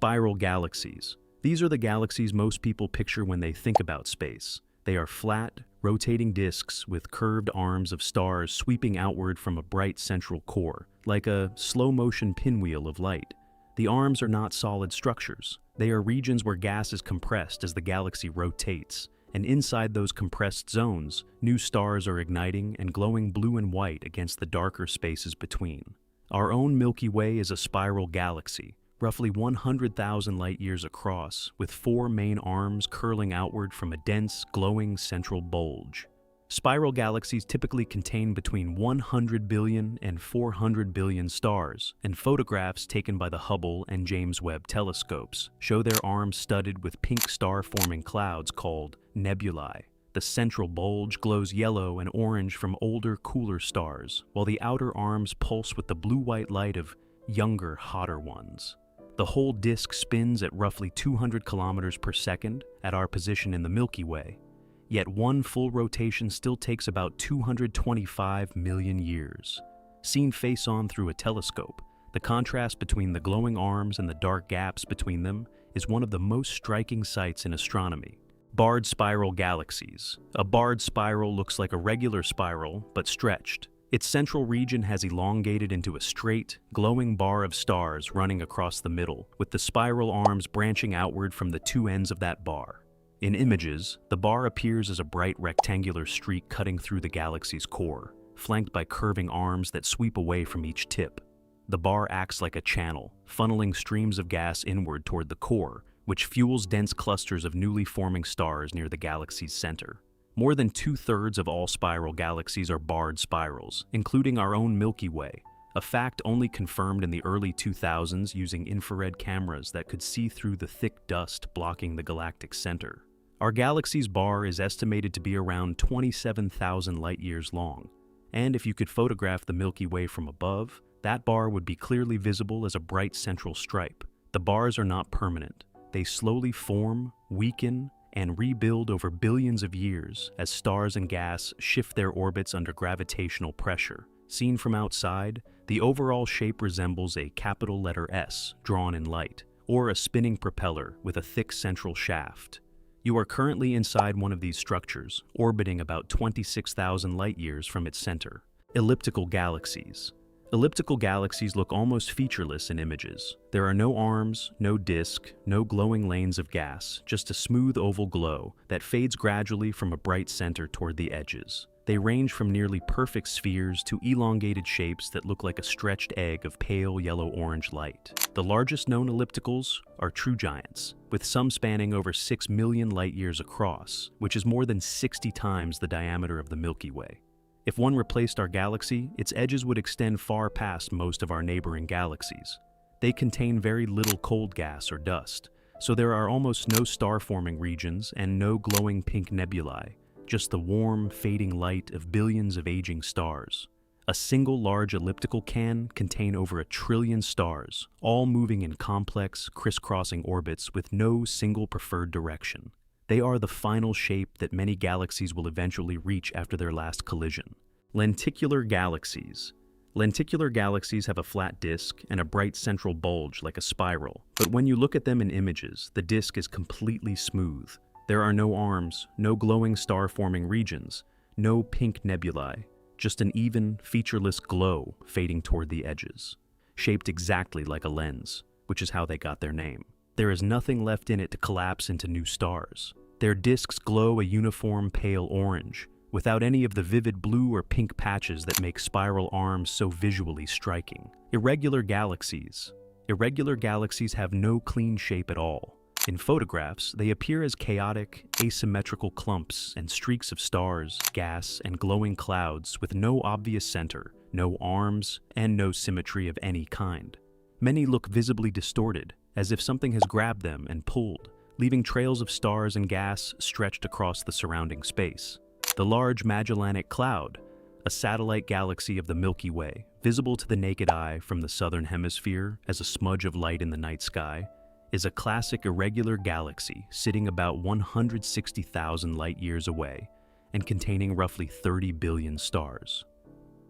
Spiral galaxies. These are the galaxies most people picture when they think about space. They are flat, rotating disks with curved arms of stars sweeping outward from a bright central core, like a slow-motion pinwheel of light. The arms are not solid structures. They are regions where gas is compressed as the galaxy rotates, and inside those compressed zones, new stars are igniting and glowing blue and white against the darker spaces between. Our own Milky Way is a spiral galaxy, roughly 100,000 light-years across, with 4 main arms curling outward from a dense, glowing central bulge. Spiral galaxies typically contain between 100 billion and 400 billion stars, and photographs taken by the Hubble and James Webb telescopes show their arms studded with pink star-forming clouds called nebulae. The central bulge glows yellow and orange from older, cooler stars, while the outer arms pulse with the blue-white light of younger, hotter ones. The whole disk spins at roughly 200 kilometers per second at our position in the Milky Way. Yet one full rotation still takes about 225 million years. Seen face-on through a telescope, the contrast between the glowing arms and the dark gaps between them is one of the most striking sights in astronomy. Barred spiral galaxies. A barred spiral looks like a regular spiral, but stretched. Its central region has elongated into a straight, glowing bar of stars running across the middle, with the spiral arms branching outward from the two ends of that bar. In images, the bar appears as a bright rectangular streak cutting through the galaxy's core, flanked by curving arms that sweep away from each tip. The bar acts like a channel, funneling streams of gas inward toward the core, which fuels dense clusters of newly forming stars near the galaxy's center. More than 2/3 of all spiral galaxies are barred spirals, including our own Milky Way, a fact only confirmed in the early 2000s using infrared cameras that could see through the thick dust blocking the galactic center. Our galaxy's bar is estimated to be around 27,000 light-years long, and if you could photograph the Milky Way from above, that bar would be clearly visible as a bright central stripe. The bars are not permanent. They slowly form, weaken, and rebuild over billions of years as stars and gas shift their orbits under gravitational pressure. Seen from outside, the overall shape resembles a capital letter S drawn in light, or a spinning propeller with a thick central shaft. You are currently inside one of these structures, orbiting about 26,000 light-years from its center. Elliptical galaxies. Elliptical galaxies look almost featureless in images. There are no arms, no disk, no glowing lanes of gas, just a smooth oval glow that fades gradually from a bright center toward the edges. They range from nearly perfect spheres to elongated shapes that look like a stretched egg of pale yellow-orange light. The largest known ellipticals are true giants, with some spanning over 6 million light-years across, which is more than 60 times the diameter of the Milky Way. If one replaced our galaxy, its edges would extend far past most of our neighboring galaxies. They contain very little cold gas or dust, so there are almost no star-forming regions and no glowing pink nebulae, just the warm, fading light of billions of aging stars. A single large elliptical can contain over 1 trillion stars, all moving in complex, crisscrossing orbits with no single preferred direction. They are the final shape that many galaxies will eventually reach after their last collision. Lenticular galaxies. Lenticular galaxies have a flat disk and a bright central bulge like a spiral, but when you look at them in images, the disk is completely smooth. There are no arms, no glowing star-forming regions, no pink nebulae, just an even, featureless glow fading toward the edges, shaped exactly like a lens, which is how they got their name. There is nothing left in it to collapse into new stars. Their disks glow a uniform pale orange, without any of the vivid blue or pink patches that make spiral arms so visually striking. Irregular galaxies. Irregular galaxies have no clean shape at all. In photographs, they appear as chaotic, asymmetrical clumps and streaks of stars, gas, and glowing clouds with no obvious center, no arms, and no symmetry of any kind. Many look visibly distorted, as if something has grabbed them and pulled, leaving trails of stars and gas stretched across the surrounding space. The Large Magellanic Cloud, a satellite galaxy of the Milky Way, visible to the naked eye from the southern hemisphere as a smudge of light in the night sky, is a classic irregular galaxy sitting about 160,000 light-years away and containing roughly 30 billion stars.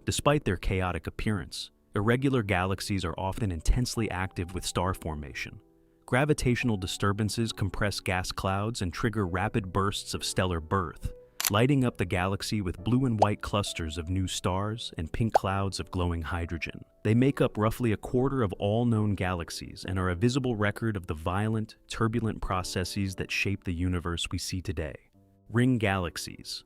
Despite their chaotic appearance, irregular galaxies are often intensely active with star formation. Gravitational disturbances compress gas clouds and trigger rapid bursts of stellar birth, lighting up the galaxy with blue and white clusters of new stars and pink clouds of glowing hydrogen. They make up roughly a quarter of all known galaxies and are a visible record of the violent, turbulent processes that shape the universe we see today. Ring galaxies.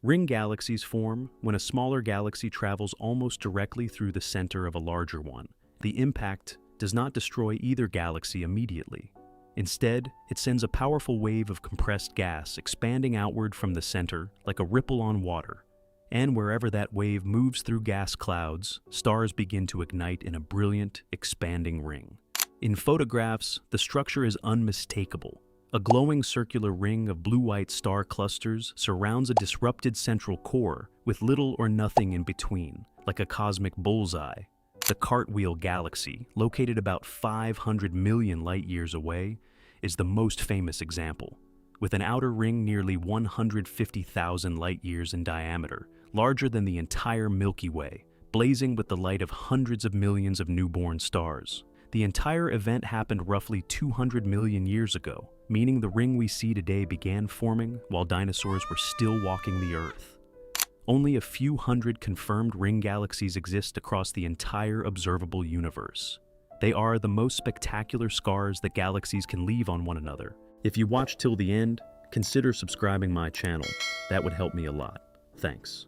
Ring galaxies form when a smaller galaxy travels almost directly through the center of a larger one. The impact does not destroy either galaxy immediately. Instead, it sends a powerful wave of compressed gas expanding outward from the center like a ripple on water. And wherever that wave moves through gas clouds, stars begin to ignite in a brilliant, expanding ring. In photographs, the structure is unmistakable. A glowing circular ring of blue-white star clusters surrounds a disrupted central core with little or nothing in between, like a cosmic bullseye. The Cartwheel Galaxy, located about 500 million light-years away, is the most famous example, with an outer ring nearly 150,000 light-years in diameter, larger than the entire Milky Way, blazing with the light of hundreds of millions of newborn stars. The entire event happened roughly 200 million years ago, meaning the ring we see today began forming while dinosaurs were still walking the Earth. Only a few hundred confirmed ring galaxies exist across the entire observable universe. They are the most spectacular scars that galaxies can leave on one another. If you watched till the end, consider subscribing my channel. That would help me a lot. Thanks.